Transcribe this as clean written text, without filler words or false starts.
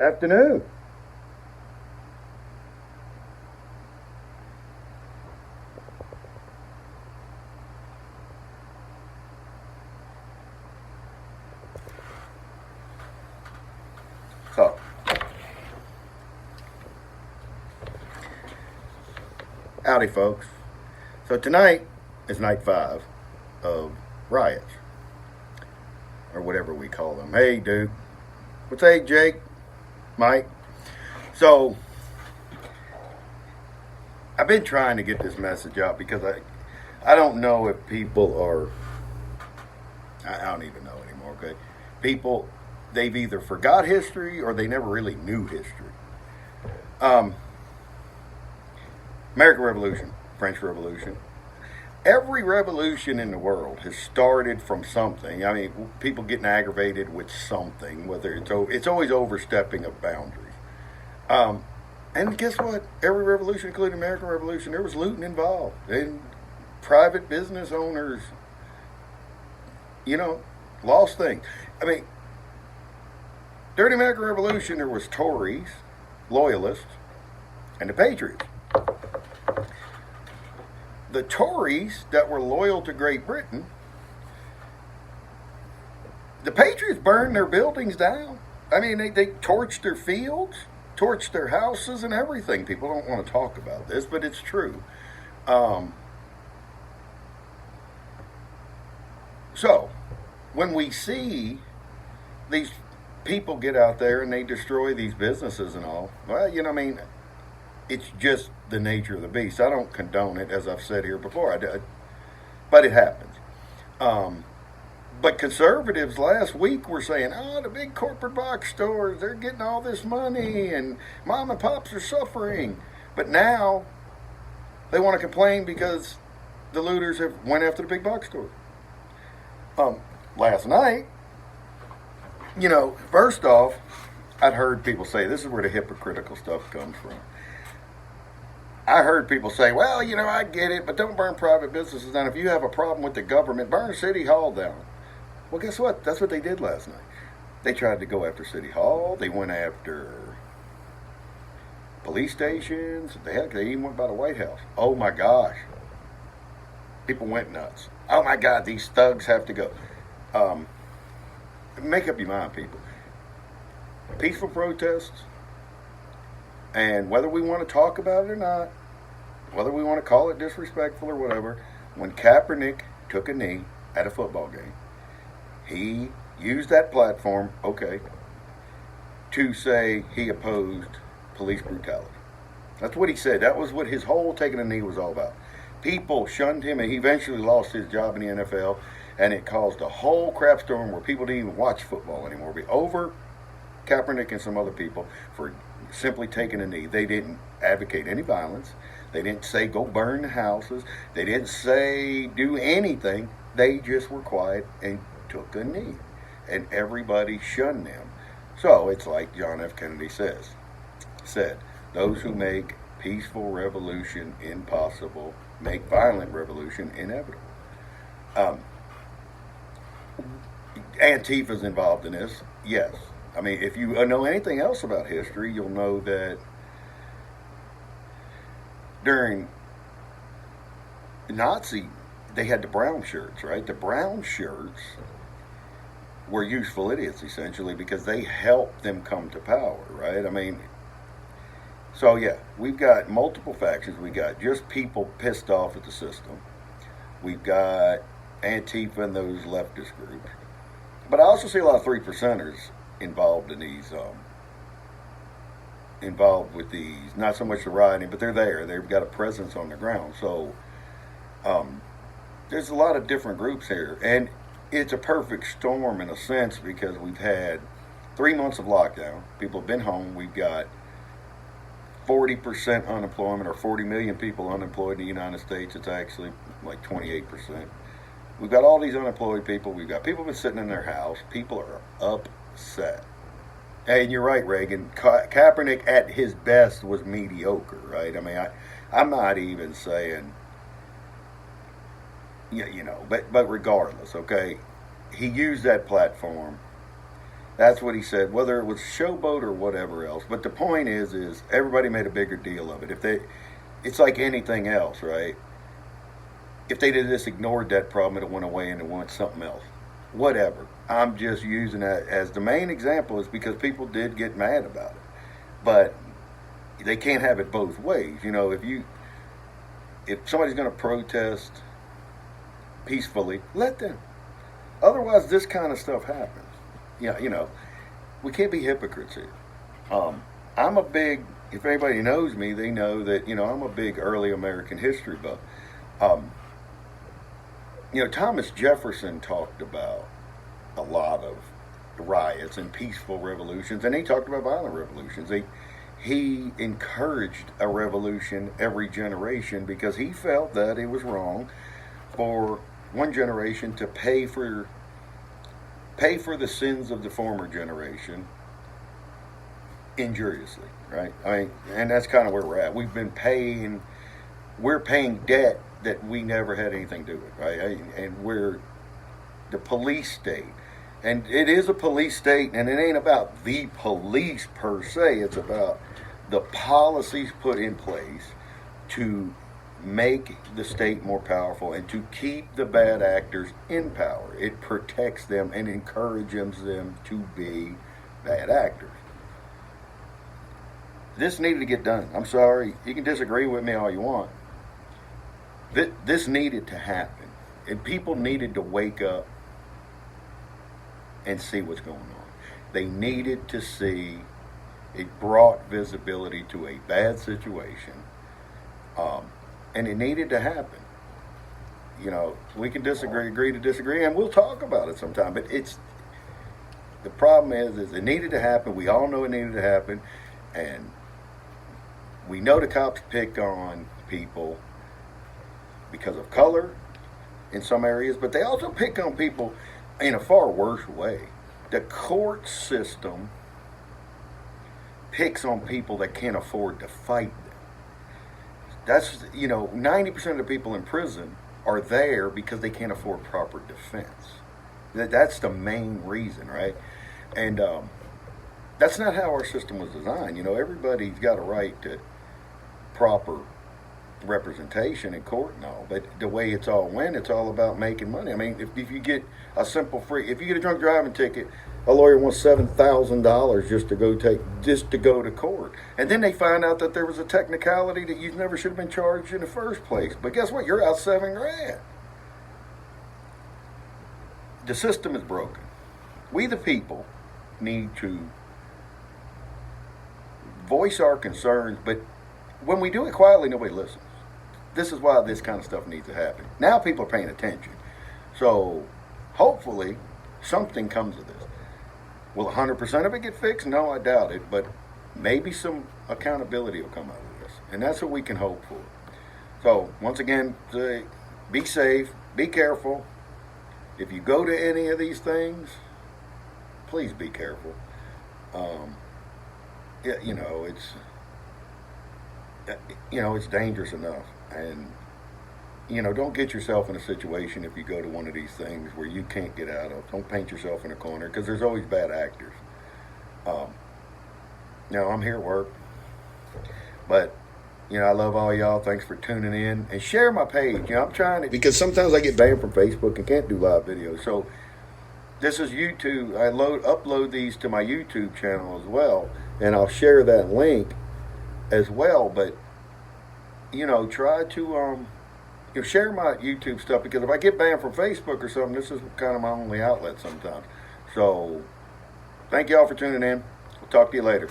Afternoon. So, howdy, folks. So tonight is night 5 of Riots, or whatever we call them. Hey, Duke. What's hey, Jake? Mike? So, I've been trying to get this message out because I don't know if people are, I don't even know anymore, okay? People, they've either forgot history or they never really knew history. American Revolution, French Revolution. Every revolution in the world has started from something. I mean, people getting aggravated with something, whether it's always overstepping of boundaries. And guess what? Every revolution, including the American Revolution, there was looting involved. And private business owners, lost things. I mean, during the American Revolution, there was Tories, Loyalists, and the Patriots. The Tories that were loyal to Great Britain, the Patriots burned their buildings down. I mean, they torched their fields, torched their houses, and everything. People don't want to talk about this, but it's true. So, when we see these people get out there and they destroy these businesses and all, well, it's just the nature of the beast. I don't condone it, as I've said here before. But it happens. But conservatives last week were saying, the big corporate box stores, they're getting all this money and mom and pops are suffering. But now they want to complain because the looters have went after the big box stores. Last night, first off, I'd heard people say, this is where the hypocritical stuff comes from. I heard people say, well, I get it, but don't burn private businesses down. If you have a problem with the government, burn City Hall down. Well, guess what? That's what they did last night. They tried to go after City Hall. They went after police stations. They even went by the White House. Oh, my gosh. People went nuts. Oh, my God, these thugs have to go. Make up your mind, people. Peaceful protests. And whether we want to talk about it or not, whether we want to call it disrespectful or whatever, when Kaepernick took a knee at a football game, he used that platform, to say he opposed police brutality. That's what he said. That was what his whole taking a knee was all about. People shunned him, and he eventually lost his job in the NFL, and it caused a whole crap storm where people didn't even watch football anymore. Over Kaepernick and some other people for simply taking a knee. They didn't advocate any violence. They didn't say go burn the houses. They didn't say do anything. They just were quiet and took a knee. And everybody shunned them. So it's like John F. Kennedy said, those who make peaceful revolution impossible make violent revolution inevitable. Antifa's involved in this, yes. I mean, if you know anything else about history, you'll know that during Nazi, they had the brown shirts, right? The brown shirts were useful idiots, essentially, because they helped them come to power, right? I mean, so yeah, we've got multiple factions. We got just people pissed off at the system. We've got Antifa and those leftist groups. But I also see a lot of 3%ers involved in these, involved with these, not so much the rioting, but they're there. They've got a presence on the ground. So there's a lot of different groups here. And it's a perfect storm in a sense because we've had 3 months of lockdown. People have been home. We've got 40% unemployment, or 40 million people unemployed in the United States. It's actually like 28%. We've got all these unemployed people. We've got people been sitting in their house. People are upset. And you're right, Reagan. Kaepernick at his best was mediocre, right? I mean, I'm not even saying, but regardless, okay? He used that platform That's what he said, whether it was showboat or whatever else. But the point is everybody made a bigger deal of it. It's like anything else, right? If they just ignored that problem, it went away and it went something else. Whatever. I'm just using that as the main example is because people did get mad about it. But they can't have it both ways. If somebody's going to protest peacefully, let them. Otherwise, this kind of stuff happens. We can't be hypocrites here. I'm a big, if anybody knows me, they know that, I'm a big early American history buff. Thomas Jefferson talked about a lot of riots and peaceful revolutions, and he talked about violent revolutions. He encouraged a revolution every generation because he felt that it was wrong for one generation to pay for the sins of the former generation injuriously, right? And that's kind of where we're at. We're paying debt that we never had anything to do with, right? And we're the police state. And it is a police state, and it ain't about the police per se. It's about the policies put in place to make the state more powerful and to keep the bad actors in power. It protects them and encourages them to be bad actors. This needed to get done. I'm sorry. You can disagree with me all you want. This needed to happen. And people needed to wake up and see what's going on. They needed to see it brought visibility to a bad situation. And it needed to happen. We can agree to disagree, and we'll talk about it sometime. But the problem is it needed to happen. We all know it needed to happen, and we know the cops pick on people because of color in some areas, but they also pick on people in a far worse way. The court system picks on people that can't afford to fight them. That's, 90% of the people in prison are there because they can't afford proper defense. That's the main reason, right? And that's not how our system was designed. Everybody's got a right to proper representation in court and all, but the way it's all went, it's all about making money. If you get if you get a drunk driving ticket, a lawyer wants $7,000 just to go to court, and then they find out that there was a technicality that you never should have been charged in the first place. But guess what? You're out $7,000. The system is broken. We, the people, need to voice our concerns, but when we do it quietly, nobody listens. This is why this kind of stuff needs to happen. Now people are paying attention. So hopefully something comes of this. Will 100% of it get fixed? No, I doubt it. But maybe some accountability will come out of this. And that's what we can hope for. So once again, be safe, be careful. If you go to any of these things, please be careful. It's dangerous enough. And, don't get yourself in a situation if you go to one of these things where you can't get out of. Don't paint yourself in a corner, because there's always bad actors. I'm here at work. But, I love all y'all. Thanks for tuning in. And share my page. I'm trying to, because sometimes I get banned from Facebook and can't do live videos. So, this is YouTube. I upload these to my YouTube channel as well. And I'll share that link as well. But, try to share my YouTube stuff, because if I get banned from Facebook or something, this is kind of my only outlet sometimes. So, thank y'all for tuning in. We'll talk to you later.